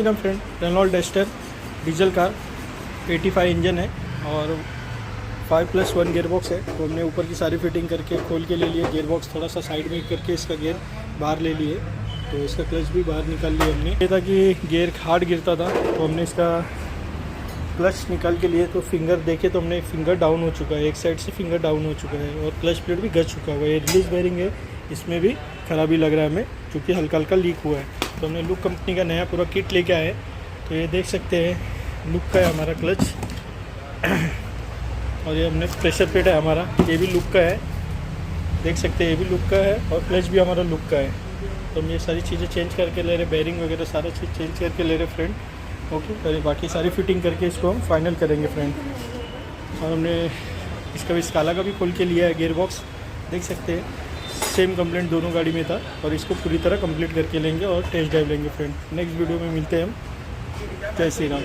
ना friend, Renault Duster diesel car 85 engine है और 5+1 गियरबॉक्स है। तो हमने ऊपर की सारी फिटिंग करके खोल के ले लिए, गियरबॉक्स थोड़ा सा साइड में करके इसका गियर बाहर ले लिए, तो इसका क्लच भी बाहर निकाल लिया हमने। ये था कि गियर हार्ड गिरता था, तो हमने इसका क्लच निकाल के लिए। तो फिंगर देखे तो हमने फिंगर डाउन हो चुका है, एक साइड से फिंगर डाउन हो चुका है और क्लच प्लेट भी गच चुका हुआ है। ये रिलीज बेयरिंग है, इसमें भी ख़राबी लग रहा है हमें, क्योंकि हल्का हल्का लीक हुआ है। तो हमने लुक कंपनी का नया पूरा किट लेके आए। तो ये देख सकते हैं लुक का है हमारा क्लच और ये हमने प्रेशर प्लेट है हमारा, ये भी लुक का है, देख सकते हैं ये भी लुक का है और क्लच भी हमारा लुक का है। तो हम ये सारी चीज़ें चेंज करके ले रहे, बेयरिंग वगैरह सारा चीज़ चेंज करके ले रहे फ्रेंड। ओके, और बाकी सारी फिटिंग करके इसको हम फाइनल करेंगे फ्रेंड। और हमने इसका भी स्काला का भी खोल के लिया है गियरबॉक्स, देख सकते हैं सेम कंप्लेंट दोनों गाड़ी में था और इसको पूरी तरह कंप्लीट करके लेंगे और टेस्ट ड्राइव लेंगे फ्रेंड। नेक्स्ट वीडियो में मिलते हैं हम। जय श्री राम।